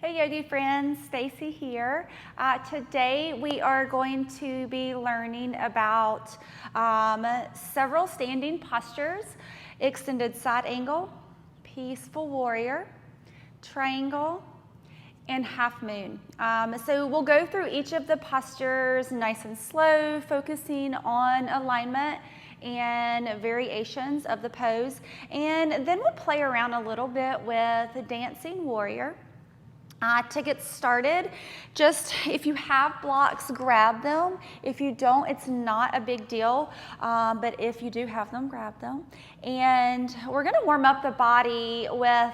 Hey Yogi friends, Stacy here. Today we are going to be learning about several standing postures: extended side angle, peaceful warrior, triangle, and half moon. So we'll go through each of the postures nice and slow, focusing on alignment and variations of the pose. And then we'll play around a little bit with dancing warrior. To get started, just if you have blocks, grab them. If you don't, it's not a big deal, but if you do have them, grab them. And we're gonna warm up the body with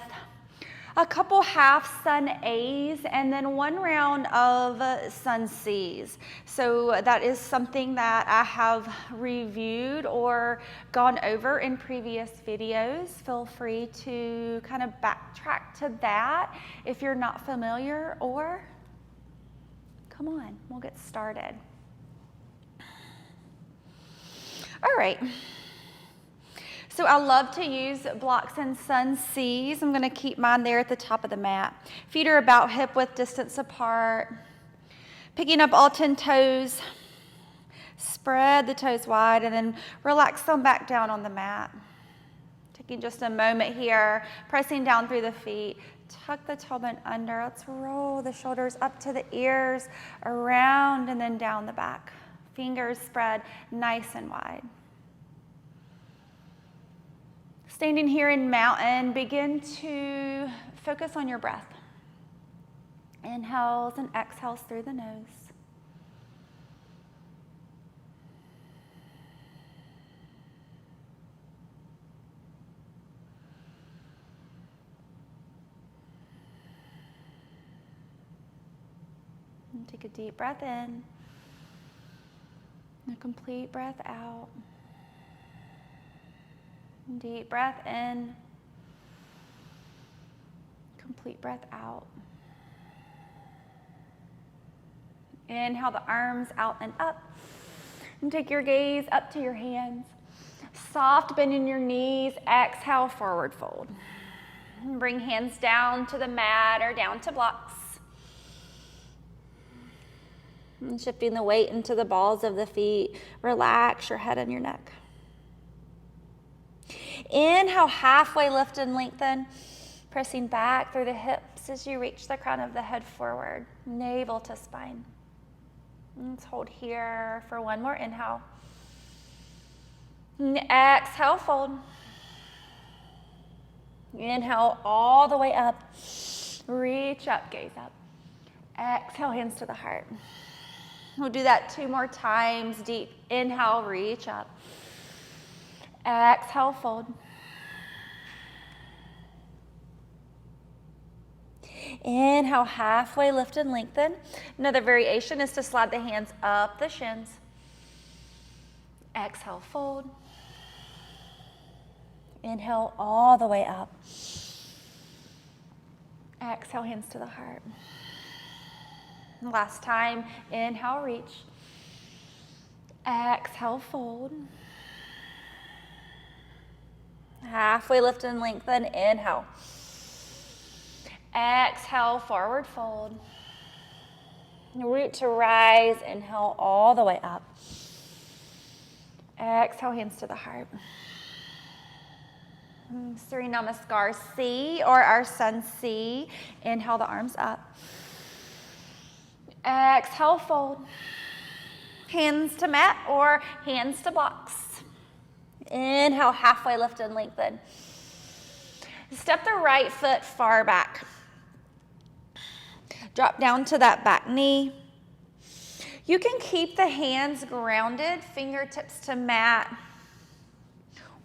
a couple half sun A's and then one round of sun C's. So that is something that I have reviewed or gone over in previous videos. Feel free to kind of backtrack to that if you're not familiar, or come on, we'll get started. All right. So I love to use blocks and sun C's. I'm gonna keep mine there at the top of the mat. Feet are about hip width distance apart. Picking up all 10 toes. Spread the toes wide and then relax them back down on the mat. Taking just a moment here, pressing down through the feet. Tuck the tailbone under. Let's roll the shoulders up to the ears, around and then down the back. Fingers spread nice and wide. Standing here in mountain, begin to focus on your breath. Inhales and exhales through the nose. And take a deep breath in, and a complete breath out. Deep breath in, complete breath out. Inhale the arms out and up. And take your gaze up to your hands. Soft bend in your knees. Exhale, forward fold. And bring hands down to the mat or down to blocks. And shifting the weight into the balls of the feet. Relax your head and your neck. Inhale, halfway lift and lengthen, pressing back through the hips as you reach the crown of the head forward, navel to spine. Let's hold here for one more inhale. And exhale, fold. Inhale all the way up, reach up, gaze up. Exhale, hands to the heart. We'll do that 2 more times. Deep inhale, reach up. Exhale, fold. Inhale, halfway lift and lengthen. Another variation is to slide the hands up the shins. Exhale, fold. Inhale all the way up. Exhale, hands to the heart. Last time, inhale, reach. Exhale, fold. Halfway lift and lengthen, inhale. Exhale, forward fold. Root to rise, inhale all the way up. Exhale, hands to the heart. Surya Namaskar C, or our sun C. Inhale the arms up. Exhale, fold. Hands to mat or hands to blocks. Inhale, halfway lift and lengthen. Step the right foot far back. Drop down to that back knee. You can keep the hands grounded, fingertips to mat.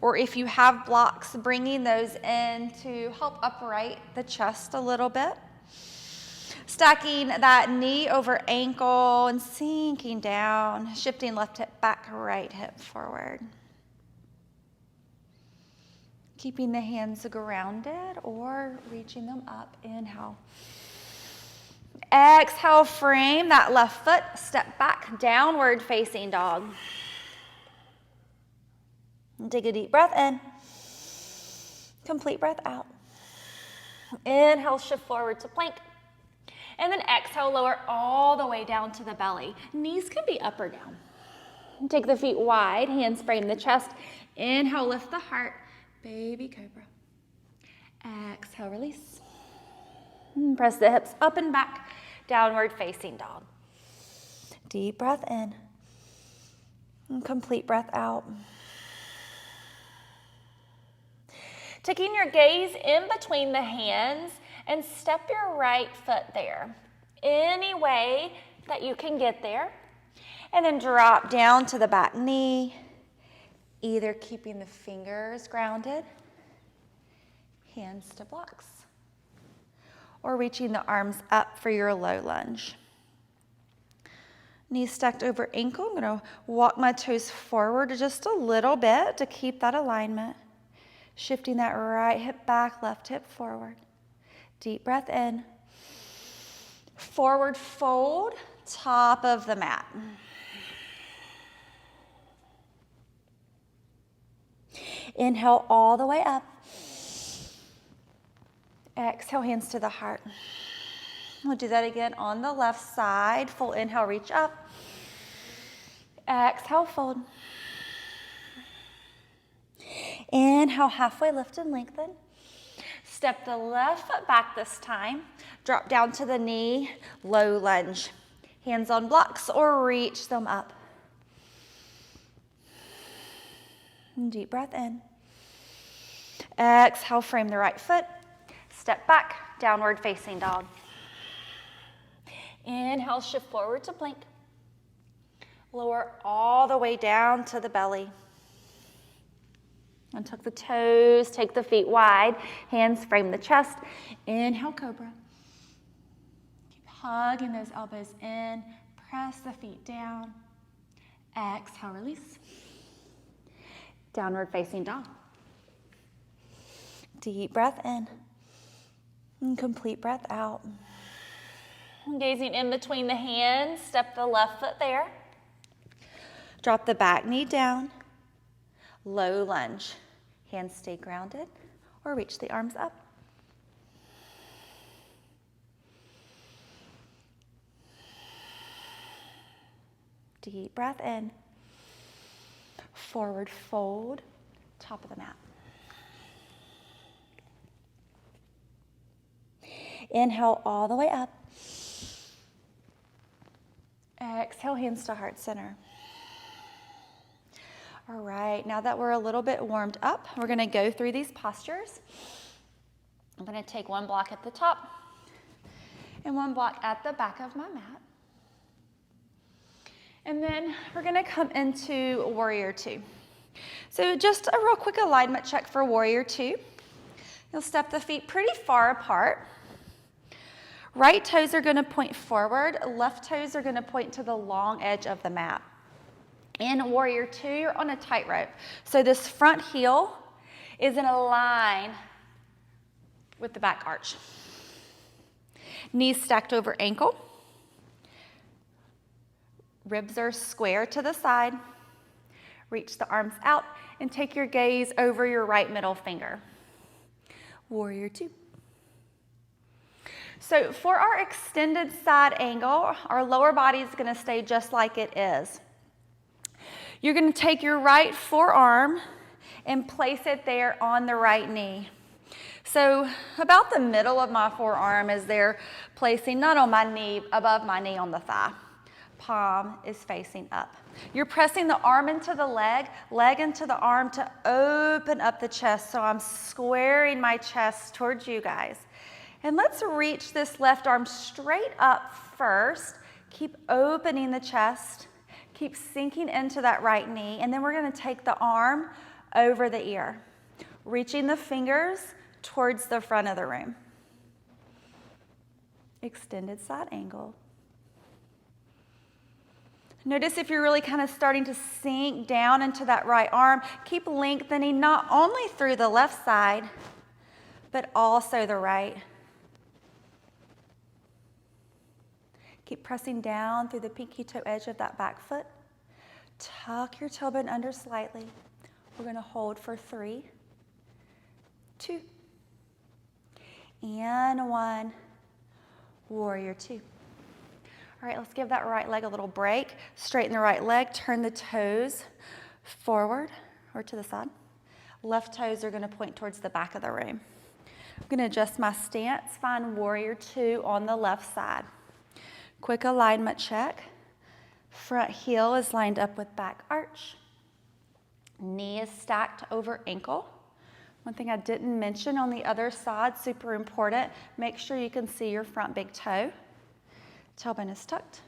Or if you have blocks, bringing those in to help upright the chest a little bit. Stacking that knee over ankle and sinking down, shifting left hip back, right hip forward. Keeping the hands grounded or reaching them up. Inhale. Exhale, frame that left foot, step back, downward facing dog. And take a deep breath in. Complete breath out. Inhale, shift forward to plank. And then exhale, lower all the way down to the belly. Knees can be up or down. Take the feet wide, hands frame the chest. Inhale, lift the heart, baby cobra. Exhale, release. And press the hips up and back, downward facing dog. Deep breath in. And complete breath out. Taking your gaze in between the hands and step your right foot there. Any way that you can get there. And then drop down to the back knee, either keeping the fingers grounded, hands to blocks, or reaching the arms up for your low lunge. Knees stacked over ankle. I'm going to walk my toes forward just a little bit to keep that alignment. Shifting that right hip back, left hip forward. Deep breath in. Forward fold, top of the mat. Inhale all the way up. Exhale, hands to the heart. We'll do that again on the left side. Full inhale, reach up. Exhale, fold. Inhale, halfway lift and lengthen. Step the left foot back this time. Drop down to the knee, low lunge. Hands on blocks or reach them up. And deep breath in. Exhale, frame the right foot. Step back, downward facing dog. Inhale, shift forward to plank. Lower all the way down to the belly. Untuck the toes, take the feet wide, hands frame the chest. Inhale, cobra. Keep hugging those elbows in, press the feet down. Exhale, release. Downward facing dog. Deep breath in and complete breath out. Gazing in between the hands, step the left foot there. Drop the back knee down. Low lunge. Hands stay grounded or reach the arms up. Deep breath in. Forward fold, top of the mat. Inhale all the way up. Exhale, hands to heart center. All right, now that we're a little bit warmed up, we're going to go through these postures. I'm going to take one block at the top and one block at the back of my mat. And then we're going to come into Warrior Two. So just a real quick alignment check for Warrior Two. You'll step the feet pretty far apart. Right toes are going to point forward. Left toes are going to point to the long edge of the mat. In Warrior Two, you're on a tightrope. So this front heel is in a line with the back arch. Knees stacked over ankle. Ribs are square to the side. Reach the arms out and take your gaze over your right middle finger. Warrior Two. So for our extended side angle, our lower body is going to stay just like it is. You're going to take your right forearm and place it there on the right knee. So about the middle of my forearm is there, placing not on my knee, above my knee on the thigh. Palm is facing up. You're pressing the arm into the leg into the arm to open up the chest. So I'm squaring my chest towards you guys. And let's reach this left arm straight up first. Keep opening the chest. Keep sinking into that right knee. And then we're going to take the arm over the ear, reaching the fingers towards the front of the room. Extended side angle. Notice if you're really kind of starting to sink down into that right arm, keep lengthening not only through the left side, but also the right. Keep pressing down through the pinky toe edge of that back foot. Tuck your tailbone under slightly. We're going to hold for 3, 2, and 1. warrior two. All right, let's give that right leg a little break. Straighten the right leg, turn the toes forward or to the side. Left toes are gonna point towards the back of the room. I'm gonna adjust my stance, find warrior two on the left side. Quick alignment check. Front heel is lined up with back arch. Knee is stacked over ankle. One thing I didn't mention on the other side, super important, make sure you can see your front big toe. Tailbone is tucked.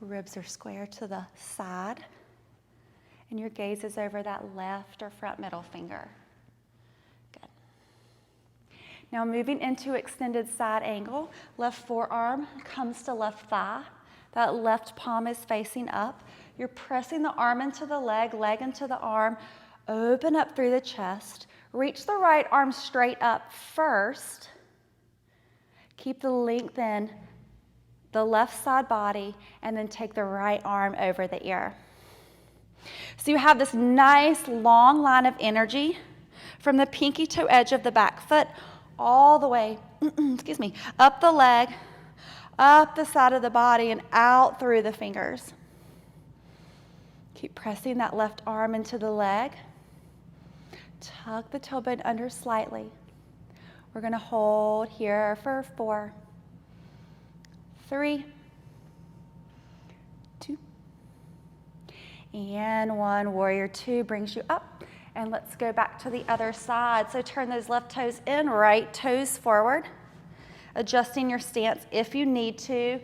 Ribs are square to the side. And your gaze is over that left or front middle finger. Good. Now moving into extended side angle, left forearm comes to left thigh. That left palm is facing up. You're pressing the arm into the leg into the arm. Open up through the chest. Reach the right arm straight up first. Keep the length in the left side body, and then take the right arm over the ear. So you have this nice long line of energy from the pinky toe edge of the back foot all the way, excuse me, up the leg, up the side of the body, and out through the fingers. Keep pressing that left arm into the leg. Tuck the tailbone under slightly. We're going to hold here for 4, 3, 2, and 1. Warrior two brings you up. And let's go back to the other side. So turn those left toes in, right toes forward. Adjusting your stance if you need to.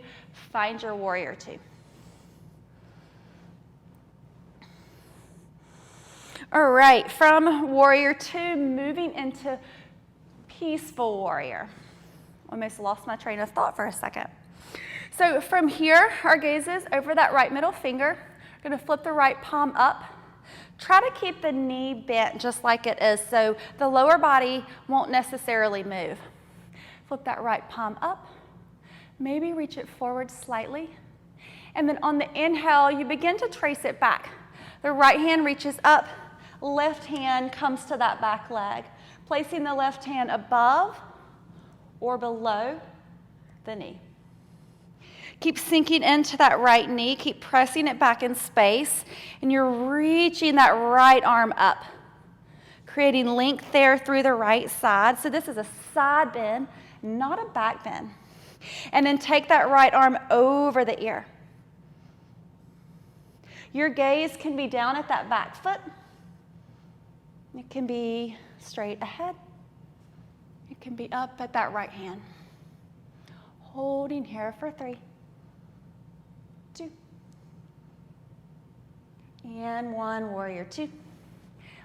Find your warrior two. All right, from warrior two, moving into peaceful warrior. Almost lost my train of thought for a second. So from here, our gaze is over that right middle finger. We're gonna flip the right palm up. Try to keep the knee bent just like it is so the lower body won't necessarily move. Flip that right palm up. Maybe reach it forward slightly. And then on the inhale, you begin to trace it back. The right hand reaches up, left hand comes to that back leg, placing the left hand above or below the knee. Keep sinking into that right knee, keep pressing it back in space, and you're reaching that right arm up, creating length there through the right side. So this is a side bend, not a back bend. And then take that right arm over the ear. Your gaze can be down at that back foot. It can be straight ahead. It can be up at that right hand. Holding here for 3, 2, and 1. Warrior two.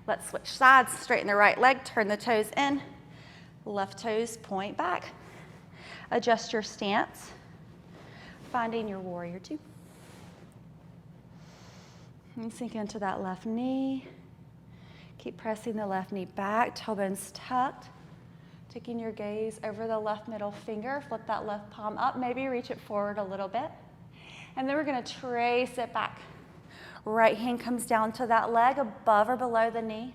Let's switch sides. Straighten the right leg, turn the toes in. Left toes point back. Adjust your stance, finding your warrior two. And sink into that left knee. Keep pressing the left knee back, tailbone's tucked. Taking your gaze over the left middle finger, flip that left palm up, maybe reach it forward a little bit. And then we're gonna trace it back. Right hand comes down to that leg above or below the knee.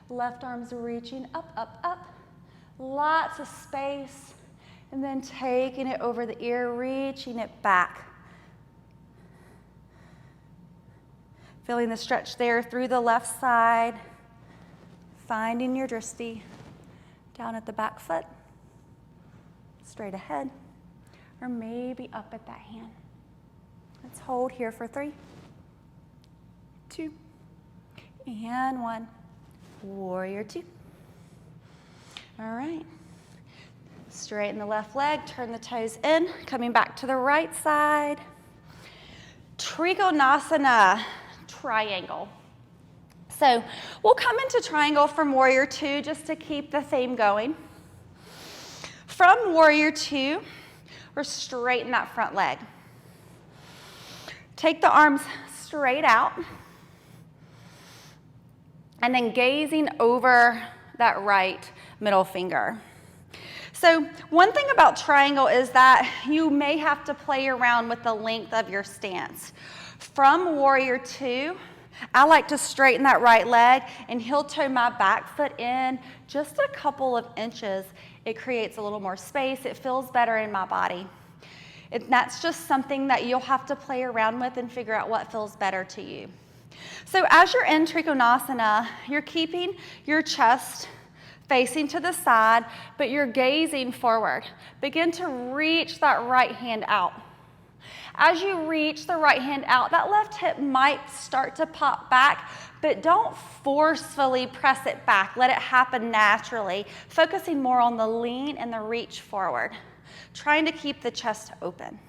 Left arm's reaching up, up, up. Lots of space. And then taking it over the ear, reaching it back. Feeling the stretch there through the left side. Finding your drishti down at the back foot, straight ahead, or maybe up at that hand. Let's hold here for 3, 2, and 1. Warrior two. All right. Straighten the left leg, turn the toes in, coming back to the right side. Trikonasana, triangle. So we'll come into triangle from warrior two just to keep the theme going. From warrior two, we're straighten that front leg. Take the arms straight out and then gazing over that right middle finger. So one thing about triangle is that you may have to play around with the length of your stance. From warrior two, I like to straighten that right leg and heel toe my back foot in just a couple of inches. It creates a little more space. It feels better in my body. That's just something that you'll have to play around with and figure out what feels better to you. So as you're in Trikonasana, you're keeping your chest facing to the side, but you're gazing forward. Begin to reach that right hand out. As you reach the right hand out, that left hip might start to pop back, but don't forcefully press it back. Let it happen naturally, focusing more on the lean and the reach forward, trying to keep the chest open.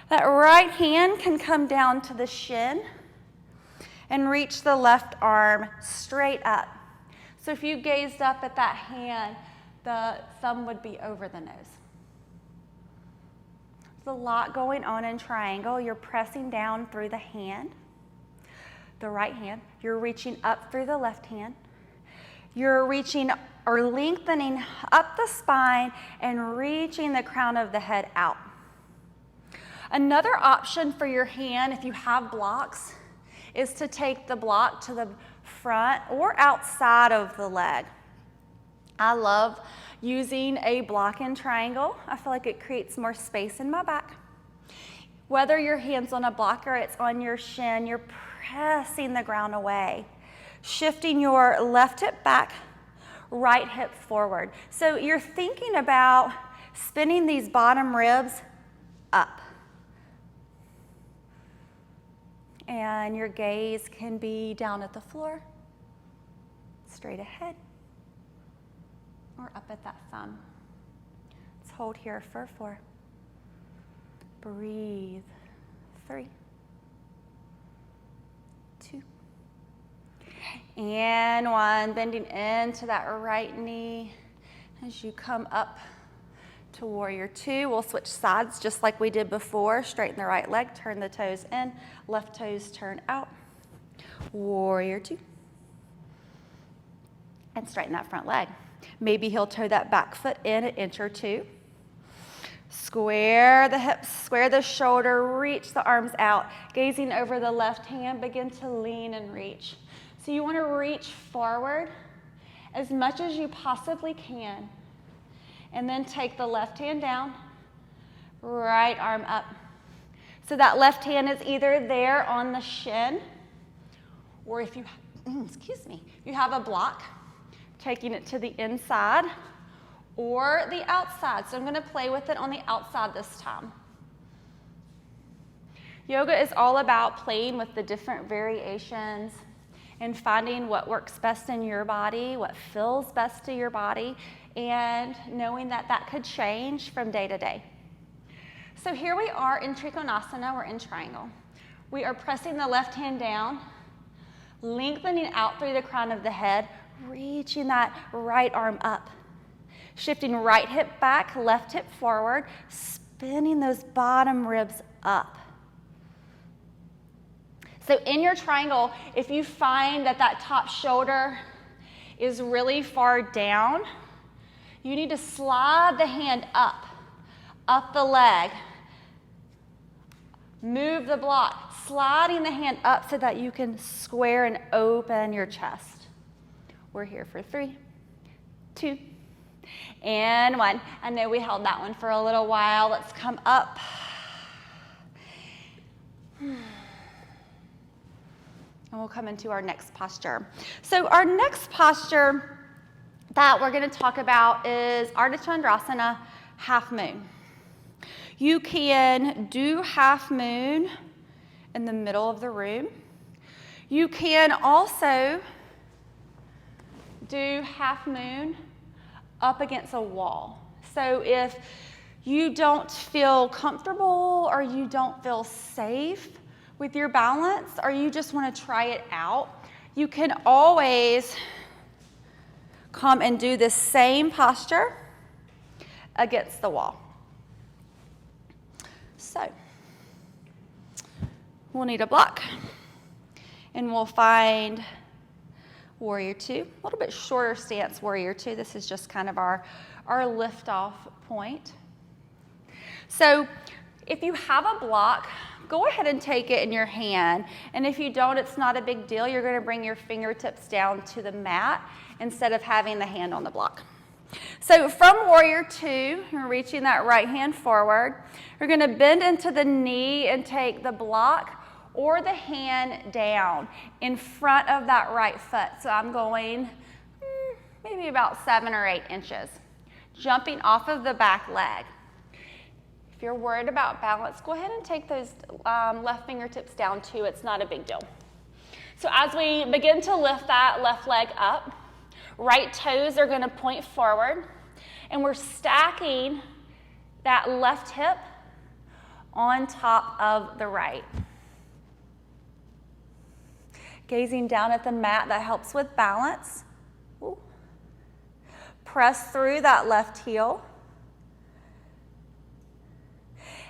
That right hand can come down to the shin and reach the left arm straight up. So if you gazed up at that hand, the thumb would be over the nose. There's a lot going on in triangle. You're pressing down through the hand, the right hand. You're reaching up through the left hand. You're reaching or lengthening up the spine and reaching the crown of the head out. Another option for your hand, if you have blocks, is to take the block to the front or outside of the leg. I love using a block in triangle. I feel like it creates more space in my back. Whether your hand's on a block or it's on your shin, you're pressing the ground away, shifting your left hip back, right hip forward. So you're thinking about spinning these bottom ribs up. And your gaze can be down at the floor, straight ahead, or up at that thumb. Let's hold here for 4. Breathe. 3, 2, and 1. Bending into that right knee as you come up to warrior 2. We'll switch sides just like we did before. Straighten the right leg, turn the toes in, left toes turn out. Warrior 2. And straighten that front leg. Maybe heel toe that back foot in an inch or 2. Square the hips, square the shoulder, reach the arms out. Gazing over the left hand, begin to lean and reach. So you want to reach forward as much as you possibly can. And then take the left hand down, right arm up. So that left hand is either there on the shin, or if you, you have a block, taking it to the inside or the outside. So I'm going to play with it on the outside this time. Yoga is all about playing with the different variations and finding what works best in your body, what feels best to your body, and knowing that that could change from day to day. So here we are in Trikonasana, we're in triangle. We are pressing the left hand down, lengthening out through the crown of the head, reaching that right arm up. Shifting right hip back, left hip forward, spinning those bottom ribs up. So in your triangle, if you find that that top shoulder is really far down, you need to slide the hand up the leg. Move the block, sliding the hand up so that you can square and open your chest. We're here for 3, 2, and 1. I know we held that one for a little while. Let's come up. And we'll come into our next posture. So our next posture that we're going to talk about is Ardha Chandrasana, half moon. You can do half moon in the middle of the room. You can also do half moon up against a wall. So if you don't feel comfortable or you don't feel safe with your balance, or you just want to try it out, you can always come and do the same posture against the wall. So we'll need a block, and we'll find warrior 2, a little bit shorter stance warrior 2. This is just kind of our lift off point. So if you have a block, go ahead and take it in your hand. And if you don't, it's not a big deal. You're going to bring your fingertips down to the mat instead of having the hand on the block. So from warrior two, you're reaching that right hand forward. You're going to bend into the knee and take the block or the hand down in front of that right foot. So I'm going maybe about 7 or 8 inches, jumping off of the back leg. If you're worried about balance, go ahead and take those left fingertips down too. It's not a big deal. So as we begin to lift that left leg up, right toes are going to point forward, and we're stacking that left hip on top of the right. Gazing down at the mat, that helps with balance. Ooh. Press through that left heel.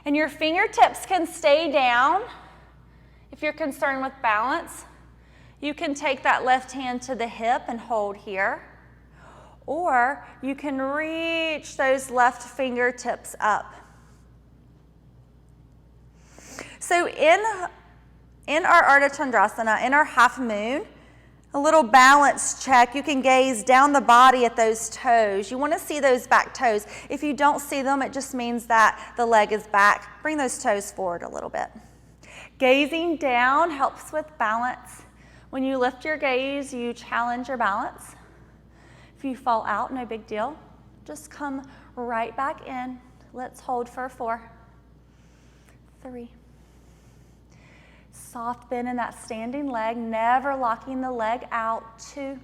And your fingertips can stay down if you're concerned with balance. You can take that left hand to the hip and hold here. Or you can reach those left fingertips up. So in our Ardha Chandrasana, in our half moon, a little balance check. You can gaze down the body at those toes. You want to see those back toes. If you don't see them, it just means that the leg is back. Bring those toes forward a little bit. Gazing down helps with balance. When you lift your gaze, you challenge your balance. If you fall out, no big deal. Just come right back in. Let's hold for 4, 3. Soft bend in that standing leg, never locking the leg out. 2.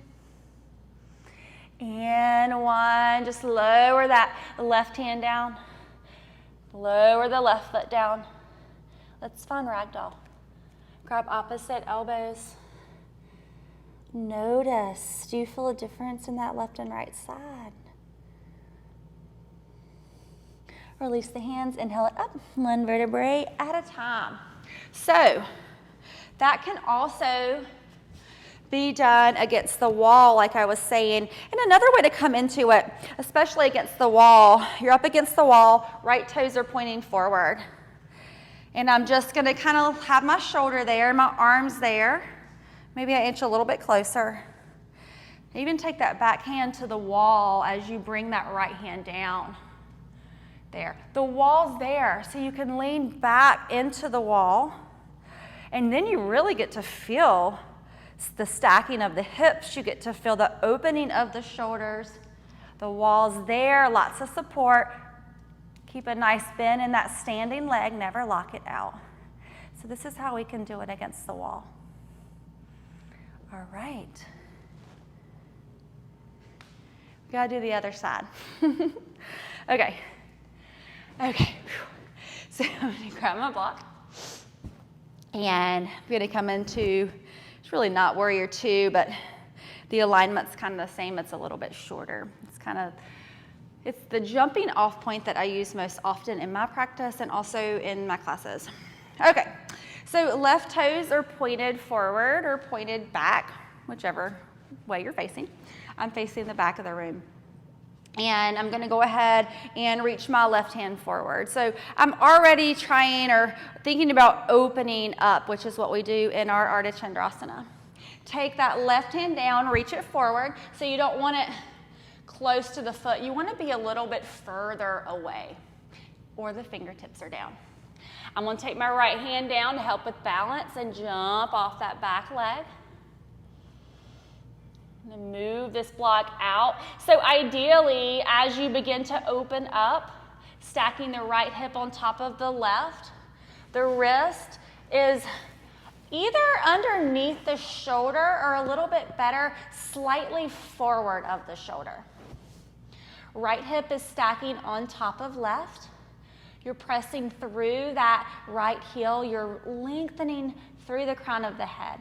And 1. Just lower that left hand down. Lower the left foot down. Let's find ragdoll. Grab opposite elbows. Notice, do you feel a difference in that left and right side? Release the hands, inhale it up, 1 vertebrae at a time. So, that can also be done against the wall, like I was saying. And another way to come into it, especially against the wall, you're up against the wall, right toes are pointing forward. And I'm just going to kind of have my shoulder there, my arms there. Maybe I inch a little bit closer. Even take that back hand to the wall as you bring that right hand down. There. The wall's there, so you can lean back into the wall. And then you really get to feel the stacking of the hips. You get to feel the opening of the shoulders. The wall's there, lots of support. Keep a nice bend in that standing leg, never lock it out. So this is how we can do it against the wall. All right. We gotta do the other side. Okay. So I'm gonna grab my block. And I'm gonna come into, it's really not warrior 2, but the alignment's kind of the same. It's a little bit shorter. It's the jumping off point that I use most often in my practice and also in my classes. Okay, so left toes are pointed forward or pointed back, whichever way you're facing. I'm facing the back of the room. And I'm going to go ahead and reach my left hand forward. So I'm already trying or thinking about opening up, which is what we do in our Ardha Chandrasana. Take that left hand down, reach it forward. So you don't want it close to the foot. You want to be a little bit further away, or the fingertips are down. I'm going to take my right hand down to help with balance and jump off that back leg. I'm going to move this block out. So ideally, as you begin to open up, stacking the right hip on top of the left, the wrist is either underneath the shoulder or a little bit better, slightly forward of the shoulder. Right hip is stacking on top of left. You're pressing through that right heel. You're lengthening through the crown of the head.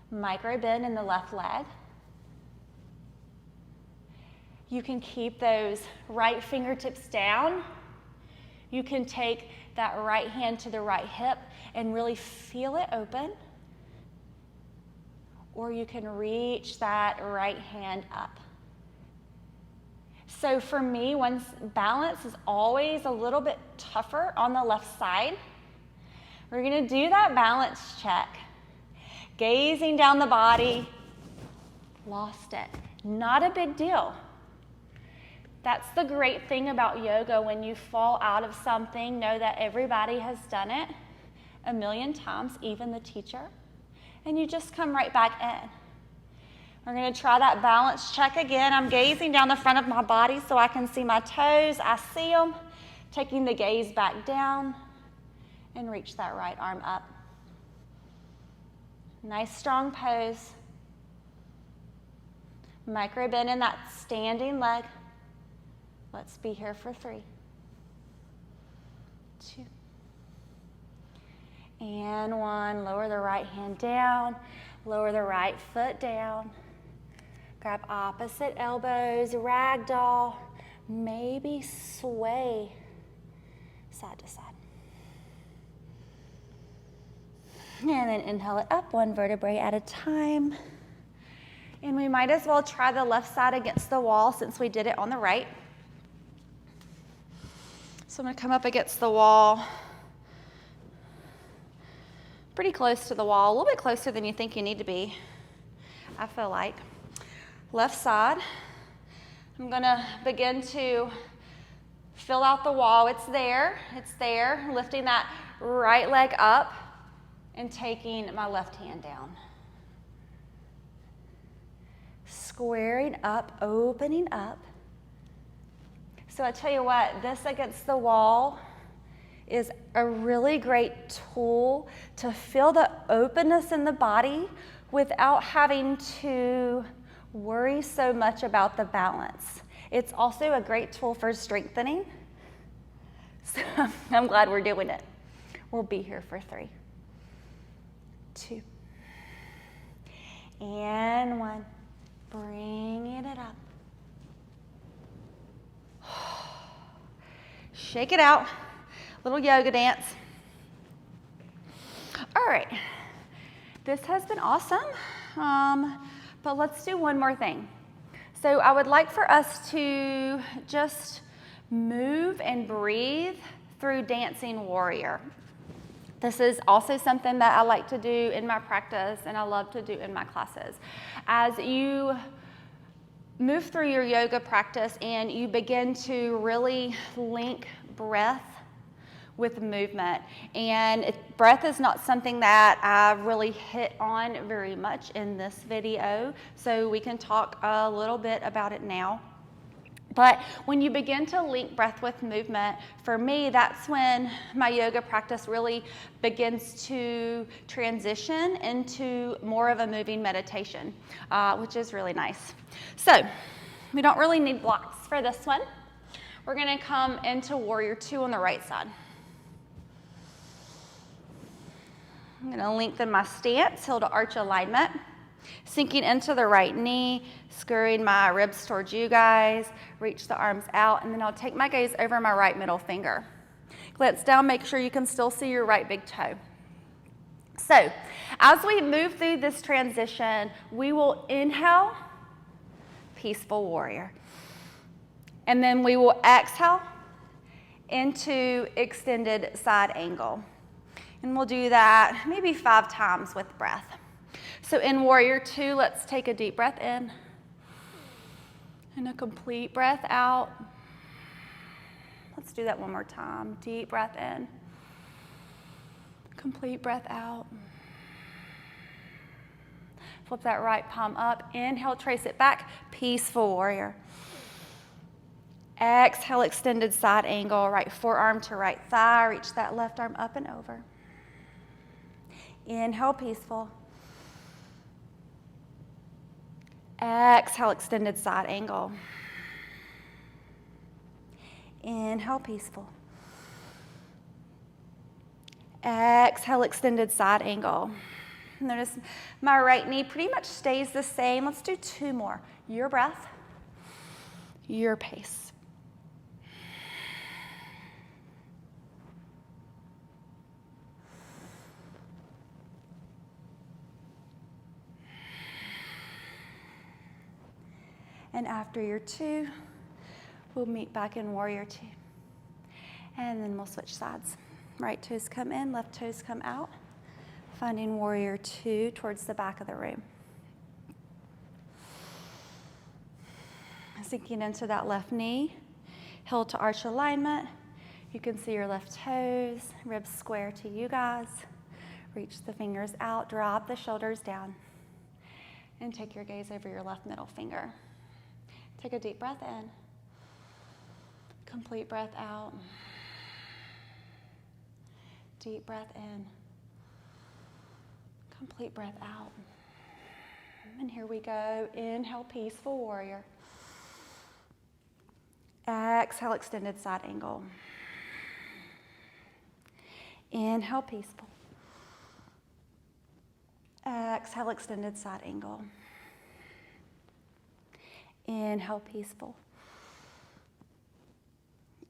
Micro bend in the left leg. You can keep those right fingertips down. You can take that right hand to the right hip and really feel it open. Or you can reach that right hand up. So for me, balance is always a little bit tougher on the left side. We're gonna do that balance check. Gazing down the body, lost it. Not a big deal. That's the great thing about yoga. When you fall out of something, know that everybody has done it a million times, even the teacher, and you just come right back in. We're going to try that balance check again. I'm gazing down the front of my body so I can see my toes. I see them. Taking the gaze back down and reach that right arm up. Nice strong pose. Micro bend in that standing leg. Let's be here for 3, 2, and 1. Lower the right hand down. Lower the right foot down. Grab opposite elbows, ragdoll. Maybe sway side to side. And then inhale it up, 1 vertebrae at a time. And we might as well try the left side against the wall since we did it on the right. So I'm going to come up against the wall, pretty close to the wall, a little bit closer than you think you need to be, I feel like. Left side, I'm going to begin to fill out the wall. It's there, lifting that right leg up and taking my left hand down. Squaring up, opening up. So I tell you what, this against the wall is a really great tool to feel the openness in the body without having to worry so much about the balance. It's also a great tool for strengthening. So I'm glad we're doing it. We'll be here for 3, 2, and 1. Bringing it up. Shake it out. Little yoga dance. All right. This has been awesome. But let's do one more thing. So I would like for us to just move and breathe through Dancing Warrior. This is also something that I like to do in my practice and I love to do in my classes. As you move through your yoga practice and you begin to really link breath with movement. And breath is not something that I really hit on very much in this video, so we can talk a little bit about it now. But when you begin to link breath with movement, for me, that's when my yoga practice really begins to transition into more of a moving meditation, which is really nice. So we don't really need blocks for this one. We're going to come into Warrior 2 on the right side. I'm going to lengthen my stance, heel to arch alignment. Sinking into the right knee, scurrying my ribs towards you guys, reach the arms out, and then I'll take my gaze over my right middle finger. Glance down, make sure you can still see your right big toe. So, as we move through this transition, we will inhale, peaceful warrior. And then we will exhale into extended side angle. And we'll do that maybe 5 times with breath. So in Warrior 2, let's take a deep breath in and a complete breath out. Let's do that one more time. Deep breath in, complete breath out. Flip that right palm up. Inhale, trace it back. Peaceful warrior. Exhale, extended side angle. Right forearm to right thigh. Reach that left arm up and over. Inhale, peaceful. Exhale, extended side angle. Inhale, peaceful. Exhale, extended side angle. Notice my right knee pretty much stays the same. Let's do 2 more. Your breath, your pace. And after your 2, we'll meet back in Warrior 2. And then we'll switch sides. Right toes come in, left toes come out. Finding warrior two towards the back of the room. Sinking into that left knee, heel to arch alignment. You can see your left toes, ribs square to you guys. Reach the fingers out, drop the shoulders down. And take your gaze over your left middle finger. Take a deep breath in. Complete breath out. Deep breath in. Complete breath out. And here we go. Inhale, peaceful warrior. Exhale, extended side angle. Inhale, peaceful. Exhale, extended side angle. Inhale, peaceful.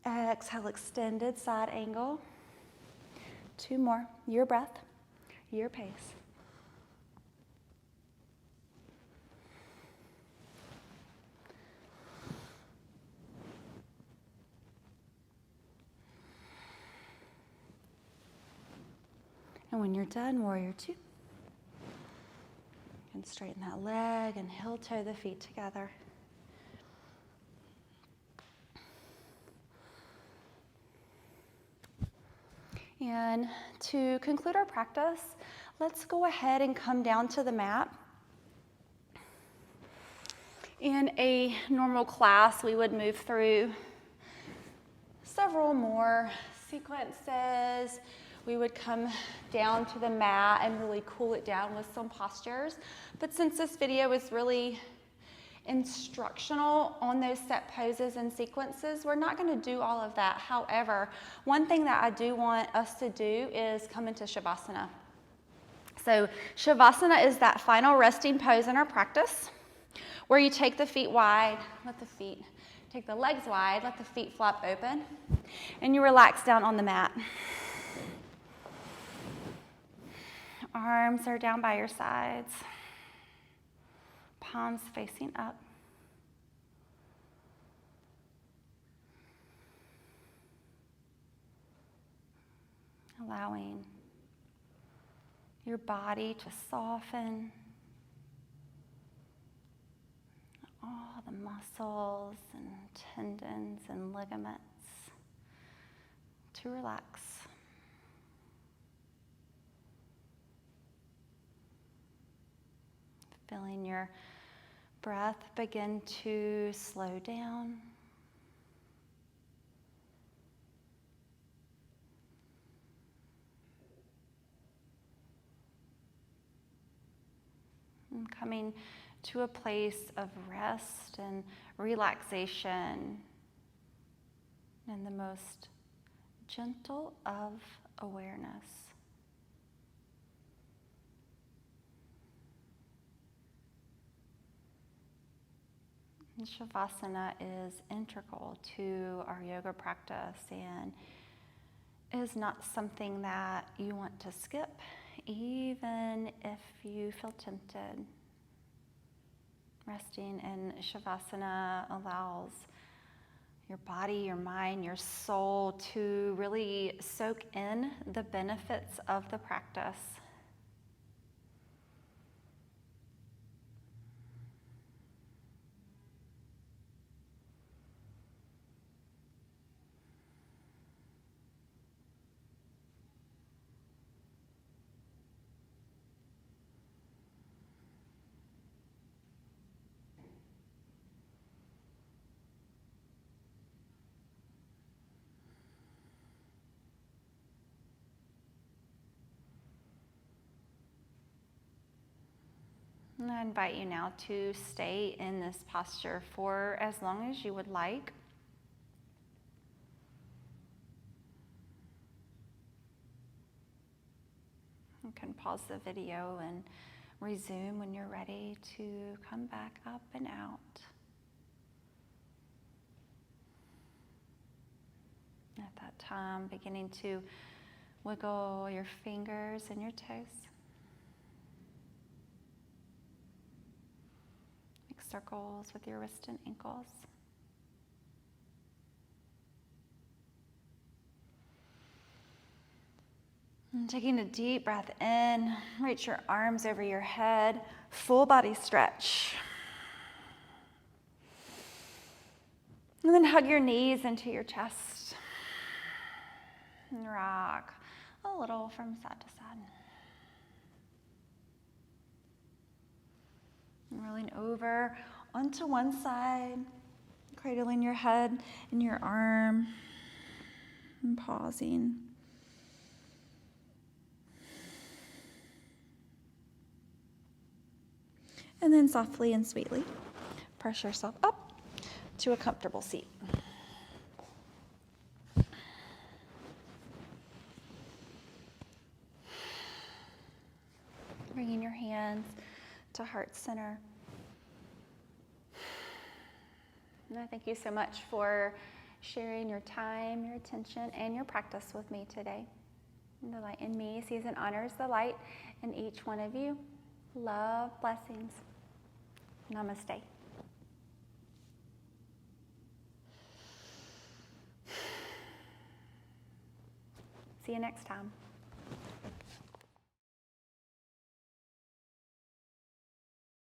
Exhale, extended side angle. Two more. Your breath, your pace. And when you're done, warrior two. And straighten that leg and heel toe the feet together. And to conclude our practice, let's go ahead and come down to the mat. In a normal class, we would move through several more sequences. We would come down to the mat and really cool it down with some postures. But since this video is really instructional on those set poses and sequences, we're not going to do all of that. However, one thing that I do want us to do is come into Savasana. So Savasana is that final resting pose in our practice where you take the feet wide, take the legs wide, let the feet flop open, and you relax down on the mat. Arms are down by your sides. Palms facing up. Allowing your body to soften. All the muscles and tendons and ligaments to relax. Feeling your breath begin to slow down. And coming to a place of rest and relaxation in the most gentle of awareness. And Savasana is integral to our yoga practice and is not something that you want to skip, even if you feel tempted. Resting in Savasana allows your body, your mind, your soul to really soak in the benefits of the practice. And I invite you now to stay in this posture for as long as you would like. You can pause the video and resume when you're ready to come back up and out. At that time, beginning to wiggle your fingers and your toes. Circles with your wrists and ankles. And taking a deep breath in, reach your arms over your head, full body stretch. And then hug your knees into your chest. And rock a little from side to side. And rolling over onto one side, cradling your head in your arm, and pausing. And then softly and sweetly, press yourself up to a comfortable seat. Bringing your hands to heart center. And I thank you so much for sharing your time, your attention, and your practice with me today. And the light in me sees and honors the light in each one of you. Love, blessings. Namaste. See you next time.